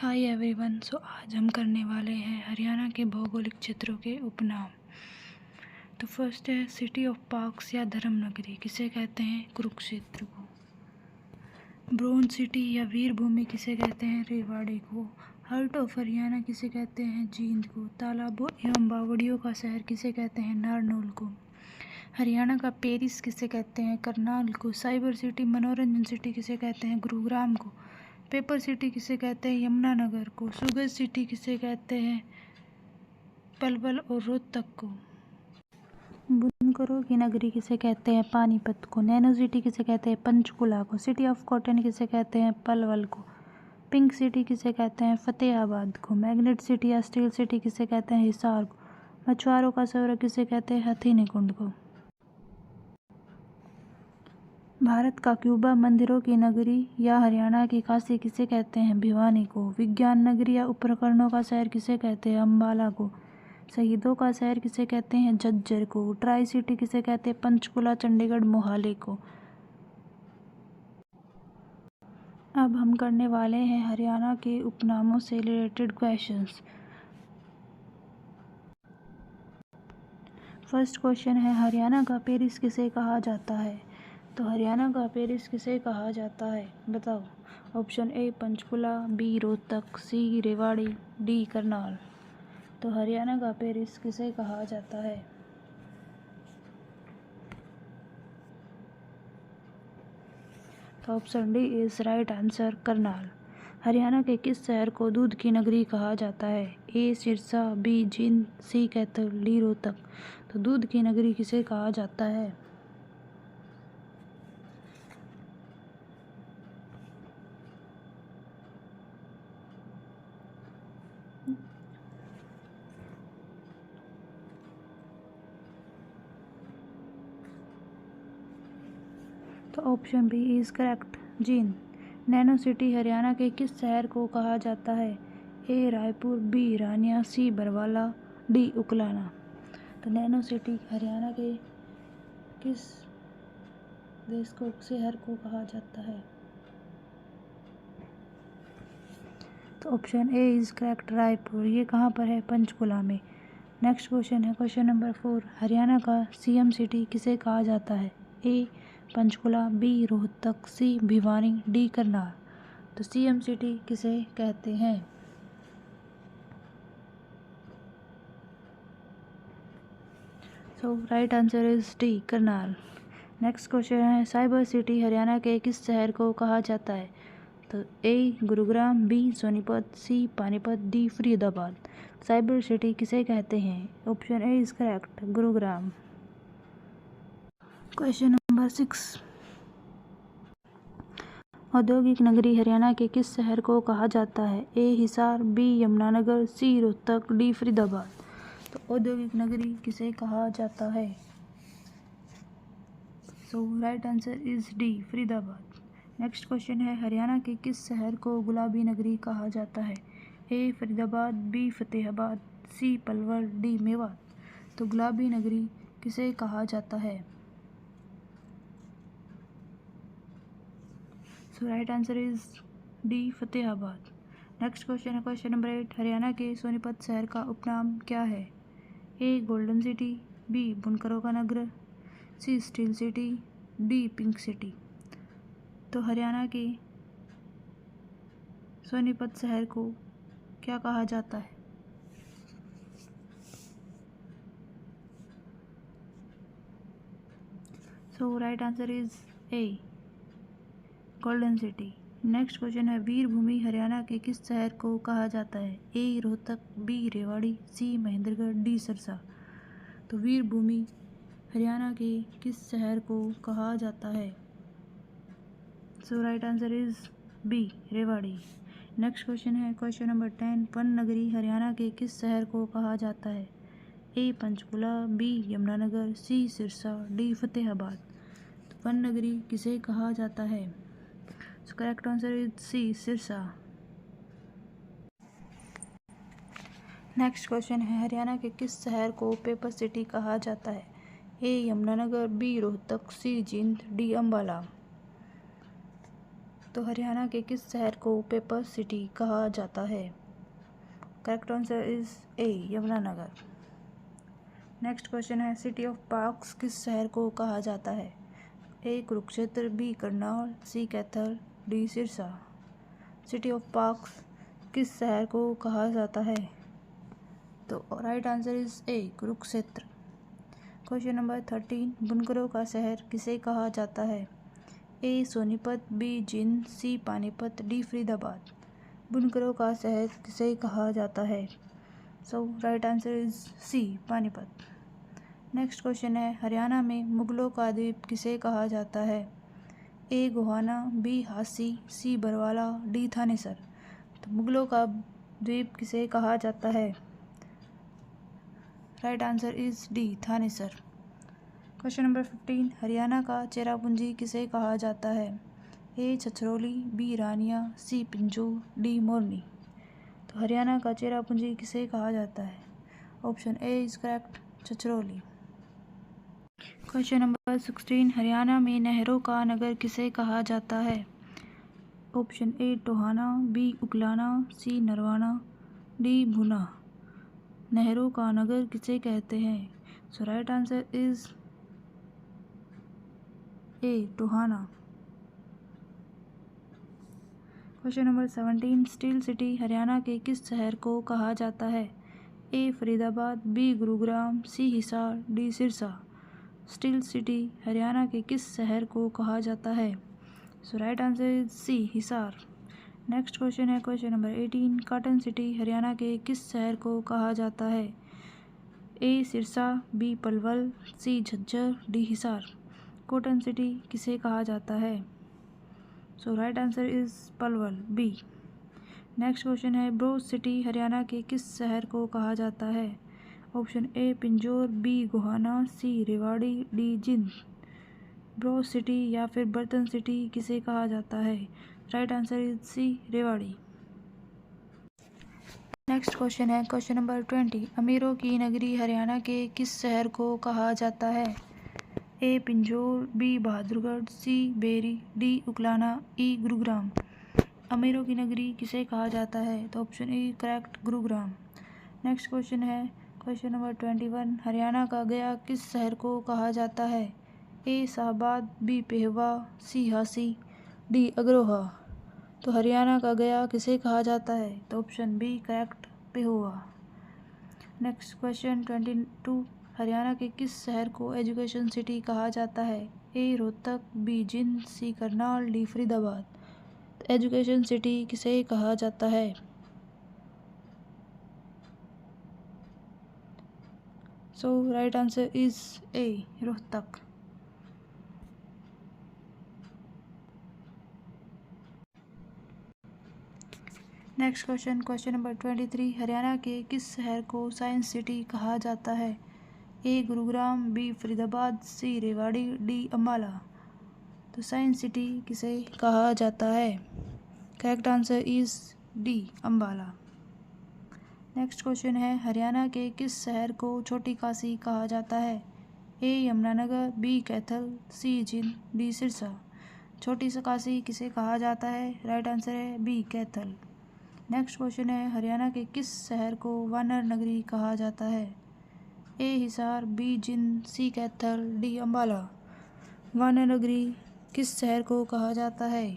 Hi everyone. सो आज हम करने वाले हैं हरियाणा के भौगोलिक क्षेत्रों के उपनाम। तो फर्स्ट है सिटी ऑफ पार्क्स या धर्म नगरी, किसे कहते हैं? कुरुक्षेत्र को। ब्रोंज सिटी या वीर भूमि किसे कहते हैं? रेवाड़ी को। हार्ट ऑफ हरियाणा किसे कहते हैं? जींद को। तालाबों एवं बावड़ियों का शहर किसे कहते हैं? नारनौल को। हरियाणा का पेरिस किसे कहते हैं? करनाल को। साइबर सिटी मनोरंजन सिटी किसे कहते हैं? गुरुग्राम को। पेपर सिटी किसे कहते हैं? यमुनानगर को। शुगर सिटी किसे कहते हैं? पलवल और रोहतक को। बुनकरों की नगरी किसे कहते हैं? पानीपत को। नैनो सिटी किसे कहते हैं? पंचकुला को। सिटी ऑफ कॉटन किसे कहते हैं? पलवल को। पिंक सिटी किसे कहते हैं? फतेहाबाद को। मैग्नेट सिटी या स्टील सिटी किसे कहते हैं? हिसार को। मछुआरों का स्वर्ग किसे कहते हैं? हथीनीकुंड को। भारत का क्यूबा मंदिरों की नगरी या हरियाणा की काशी किसे कहते हैं? भिवानी को। विज्ञान नगरी या उपकरणों का शहर किसे कहते हैं? अम्बाला को। शहीदों का शहर किसे कहते हैं? झज्जर को। ट्राई सिटी किसे कहते हैं? पंचकुला, चंडीगढ़, मोहाली को। अब हम करने वाले हैं हरियाणा के उपनामों से रिलेटेड क्वेश्चंस। फर्स्ट क्वेश्चन है हरियाणा का पेरिस किसे कहा जाता है? तो हरियाणा का पेरिस किसे कहा जाता है बताओ। Option A Panchkula, B Rohtak, C Rewari, D Karnal. तो हरियाणा का पेरिस किसे कहा जाता है? तो option D is right answer, Karnal. Haryana के किस शहर को दूध की नगरी कहा जाता है? A Sirsa, B Jind, C Kaithal, D Rohtak. तो दूध की नगरी किसे कहा जाता है? तो option B is correct, Jind. Nano city Haryana के किस शहर को कहा जाता है? A Raipur, B Rania, C Barwala, D Uklana. तो नैनो सिटी हरियाणा के किस देश को शहर को कहा जाता है? तो option A is correct, Raipur. ये कहाँ पर है? पंचकुला में। नेक्स्ट क्वेश्चन है क्वेश्चन नंबर 4। हरियाणा का सीएम सिटी किसे कहा जाता है? A Panchkula, B Rohtak, C Bhiwani, D Karnal. तो सीएम सिटी किसे कहते हैं? So right answer is D, Karnal. Next question है साइबर सिटी हरियाणा के किस शहर को कहा जाता है? तो A Gurugram, B Sonipat, C Panipat, D Faridabad. Cyber city किसे कहते हैं? Option A is correct, Gurugram. Question number 6। औद्योगिक नगरी हरियाणा के किस शहर को कहा जाता है? A Hisar, B Yamunanagar, C Rohtak, D Faridabad. तो औद्योगिक नगरी किसे कहा जाता है? So right answer is D, Faridabad. Next question है हरियाणा के किस शहर को गुलाबी नगरी कहा जाता है? A Faridabad, B Fatehabad, C Palwal, D Mewat. तो गुलाबी नगरी किसे कहा जाता है? So right answer is D, Fatehabad. Next question है क्वेश्चन नंबर 8। हरियाणा के सोनीपत शहर का उपनाम क्या है? ए गोल्डन सिटी, बी बुनकरों का नगर, C steel city, D pink city. तो हरियाणा के सोनीपत शहर को क्या कहा जाता है? So right answer is A, golden city. Next question है वीर भूमि हरियाणा के किस शहर को कहा जाता है? A Rohtak, B Rewari, C Mahendragarh, D Sirsa. तो वीर भूमि हरियाणा के किस शहर को कहा जाता है? So right answer is B, Rewari. Next question है क्वेश्चन नंबर 10। वन नगरी हरियाणा के किस शहर को कहा जाता है? A Panchkula, B Yamunanagar, C Sirsa, D Fatehabad. तो वन नगरी किसे कहा जाता है? So correct answer is C, Sirsa. Next question है हरियाणा के किस शहर को पेपर सिटी कहा जाता है? ए यमुनानगर, बी रोहतक, सी जींद, डी अम्बाला। तो हरियाणा के किस शहर को पेपर सिटी कहा जाता है? Correct answer is A, Yamunanagar. Next question है, सिटी ऑफ पार्क्स किस शहर को कहा जाता है? A Kurukshetra, B Karnal, C Kaithal, D Sirsa. City of parks किस शहर को कहा जाता है? तो right answer is A, Kurukshetra. Question number 13, बुनकरों का शहर किसे कहा जाता है? A Sonipat, B Jind, C Panipat, D Faridabad. बुनकरों का शहर किसे कहा जाता है? So right answer is C, Panipat. Next question है, हरियाणा में मुगलों का द्वीप किसे कहा जाता है? ए गोहाना, बी हासी, सी बरवाला, डी थानेसर। तो मुगलों का द्वीप किसे कहा जाता है? Right answer is D, Thanesar. Question number 15, Haryana का चेरापूंजी किसे कहा जाता है? ए छछरौली, बी रानिया, सी पिंजौर, डी मोरनी। तो हरियाणा का चेरापूंजी किसे कहा जाता है? Option A is correct, Chhachhrauli. Question number 16, Haryana में नहरों का नगर किसे कहा जाता है? ऑप्शन ए Tohana, B Uklana, C Narwana, D Bhuna. नहरों का नगर किसे कहते हैं? So right answer is A, Tohana. Question number 17, steel city Haryana के किस शहर को कहा जाता है? A Faridabad, B Gurugram, C Hisar, D Sirsa. Steel city Haryana के किस शहर को कहा जाता है? So right answer is C, Hisar. Next question है, question number 18, cotton city Haryana के किस शहर को कहा जाता है? A Sirsa, B Palwal, C Jhajjar, D Hisar. Cotton city किसे कहा जाता है? So right answer is Palwal, B. Next question है, ब्रोच सिटी हरियाणा के किस शहर को कहा जाता है? Option A Pinjore, B Gohana, C Rewari, D Jind. Brooch city या फिर बर्तन सिटी किसे कहा जाता है? Right answer is C, Rewari. Next question है, क्वेश्चन नंबर 20, अमीरों की नगरी हरियाणा के किस शहर को कहा जाता है? A Pinjore, B Bahadurgarh, C Beri, D Uklana, E Gurugram. अमीरों की नगरी किसे कहा जाता है? तो option A correct, Gurugram. Next question है, क्वेश्चन नंबर 21, हरियाणा का गया किस शहर को कहा जाता है? A Shahabad, B Pehowa, C Hansi, D Agroha. तो हरियाणा का गया किसे कहा जाता है? तो option B correct, Pehowa. Next question 22, Haryana के किस शहर को एजुकेशन सिटी कहा जाता है? A Rohtak, B Jind, C Karnal, D Faridabad. तो एजुकेशन सिटी किसे कहा जाता है? So right answer is A, Rohtak. Next question, question number 23, Haryana के किस शहर को साइंस सिटी कहा जाता है? A Gurugram, B Faridabad, C Rewari, D Ambala. तो साइंस सिटी किसे कहा जाता है? Correct answer is D, Ambala. Next question है, हरियाणा के किस शहर को छोटी काशी कहा जाता है? ए यमुनानगर, बी कैथल, सी जींद, डी सिरसा। छोटी काशी किसे कहा जाता है? राइट आंसर है बी, कैथल। नेक्स्ट क्वेश्चन है, हरियाणा के किस शहर को वानर नगरी कहा जाता है? A Hisar, B Jind, C Kaithal, D Ambala. वानर नगरी किस शहर को कहा जाता है?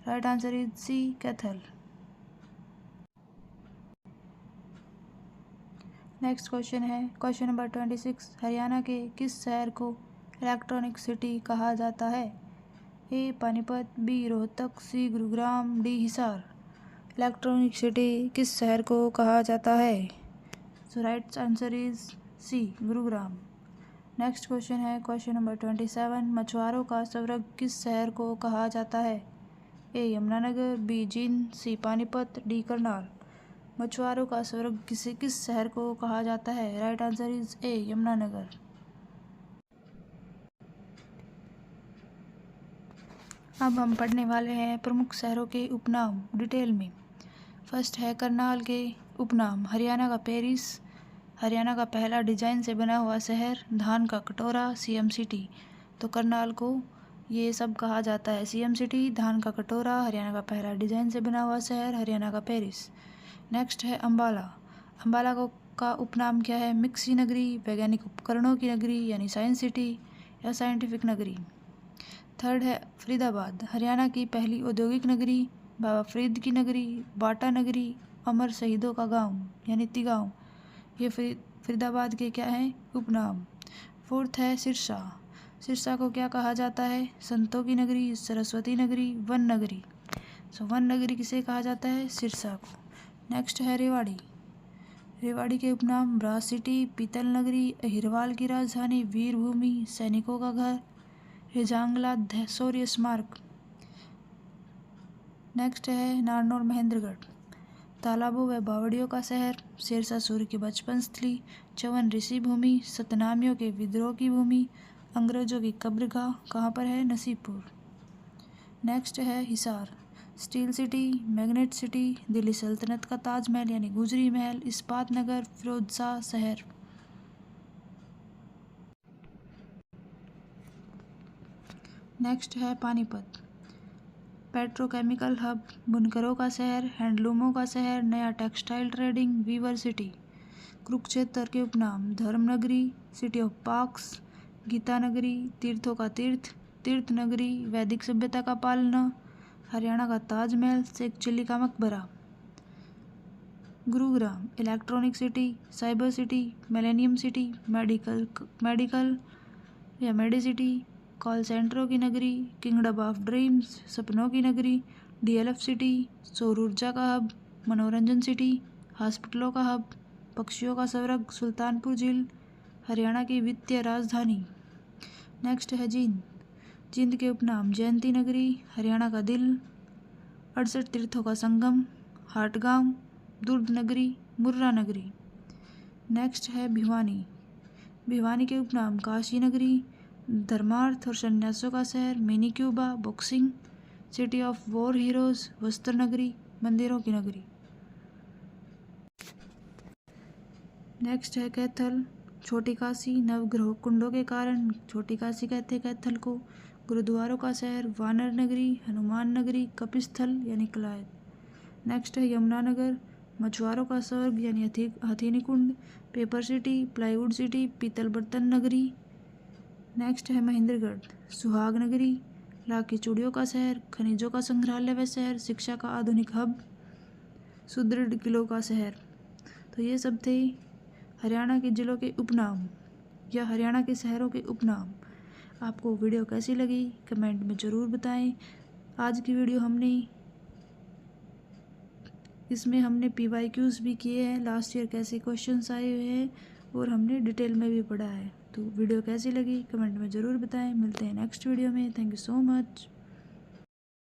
Right answer is C, Kaithal. Next question है, क्वेश्चन नंबर 26, हरियाणा के किस शहर को इलेक्ट्रॉनिक सिटी कहा जाता है? A Panipat, B Rohtak, C Gurugram, D Hisar. Electronic city किस शहर को कहा जाता है? So right answer is C, Gurugram. Next question है, क्वेश्चन नंबर 27, मछुआरों का स्वर्ग किस शहर को कहा जाता है? ए Yamunanagar, B Jind, C Panipat, D Karnal. मछुआरों का स्वर्ग किस शहर को कहा जाता है? Right answer is A, Yamunanagar. अब हम पढ़ने वाले हैं प्रमुख शहरों के उपनाम डिटेल में। फर्स्ट है करनाल के उपनाम। हरियाणा का पेरिस, हरियाणा का पहला डिजाइन से बना हुआ शहर। धान का कटोरा, सीएम सिटी। तो करनाल को ये सब कहा जाता है। सीएम सिटी, धान का कटोरा, हरियाणा का पहला डिजाइन से बना हुआ शहर, हरियाणा का पेरिस। नेक्स्ट है अम्बाला। अम्बाला का उपनाम क्या है? मिक्सी नगरी, वैज्ञानिक उपकरणों की नगरी यानी साइंस सिटी या साइंटिफिक नगरी। थर्ड है फरीदाबाद, हरियाणा की पहली औद्योगिक नगरी, बाबा फरीद की नगरी, बाटा नगरी, अमर शहीदों का गांव यानी तिगांव। ये फरीदाबाद के क्या हैं? उपनाम। फोर्थ है सिरसा। सिरसा को क्या कहा जाता है? संतों की नगरी, सरस्वती नगरी, वन नगरी। वन नगरी किसे कहा जाता है? सिरसा को। नेक्स्ट है रेवाड़ी। रेवाड़ी के उपनाम ब्रास सिटी, पीतल नगरी, अहिरवाल की राजधानी, वीरभूमि, सैनिकों का घर, रेजांगला शौर्य स्मारक। नेक्स्ट है नारनौल महेंद्रगढ़, तालाबों व बावड़ियों का शहर, शेरशाह सूर्य की बचपन स्थली, चवन ऋषि भूमि, सतनामियों के विद्रोह की भूमि, अंग्रेजों की कब्रगाह कहाँ पर है? नसीबपुर। नेक्स्ट है Hisar, steel city, magnet city, Delhi सल्तनत का ताजमहल यानी गुजरी महल, इस्पात नगर, फिरोजशाह शहर। नेक्स्ट है पानीपत, पेट्रोकेमिकल हब, बुनकरों का शहर, हैंडलूमों का शहर, नया textile trading, weaver city. Kurukshetra के उपनाम Dharmnagari, city of parks, Gita Nagri, तीर्थों का तीर्थ, तीर्थ नगरी, वैदिक सभ्यता का पालना, हरियाणा का ताजमहल, शेख चिल्ली का मकबरा। Gurugram, electronic city, cyber city, millennium city, medical या मेडिसिटी, कॉल सेंटरों की नगरी, किंगडम ऑफ ड्रीम्स, सपनों की नगरी, डीएलएफ सिटी, सौर ऊर्जा का हब, मनोरंजन सिटी, हॉस्पिटलों का हब, पक्षियों का स्वर्ग, सुल्तानपुर झील, हरियाणा की वित्तीय राजधानी। नेक्स्ट है जींद, जींद के उपनाम जयंती नगरी, हरियाणा का दिल, 68 तीर्थों का संगम, हाटगांव, दुर्ग नगरी, मुर्रा नगरी। नेक्स्ट है भिवानी, भिवानी के उपनाम काशी नगरी, धर्मार्थ और संन्यासों का शहर, mini Cuba, boxing, city of war heroes, वस्त्र नगरी, मंदिरों की नगरी। नेक्स्ट है कैथल, छोटी काशी, नवग्रह कुंडों के कारण छोटी काशी कहते हैं कैथल को, गुरुद्वारों का शहर, वानर नगरी, हनुमान नगरी, कपिस्थल यानी कलायत। नेक्स्ट है यमुनानगर, मछुआरों का स्वर्ग यानी हथीनी कुंड, पेपर सिटी, प्लाईवुड सिटी, पीतल बर्तन नगरी। नेक्स्ट है महेंद्रगढ़, सुहाग नगरी, लाख की चूड़ियों का शहर, खनिजों का संग्रहालय व शहर, शिक्षा का आधुनिक हब, सुदृढ़ किलों का शहर। तो ये सब थे हरियाणा के जिलों के उपनाम या हरियाणा के शहरों के उपनाम। आपको वीडियो कैसी लगी कमेंट में ज़रूर बताएं। आज की वीडियो इसमें हमने PYQs भी किए हैं, लास्ट ईयर कैसे क्वेश्चंस आए हुए हैं और हमने डिटेल में भी पढ़ा है। तो वीडियो कैसी लगी कमेंट में ज़रूर बताएं। मिलते हैं नेक्स्ट वीडियो में। Thank you so much.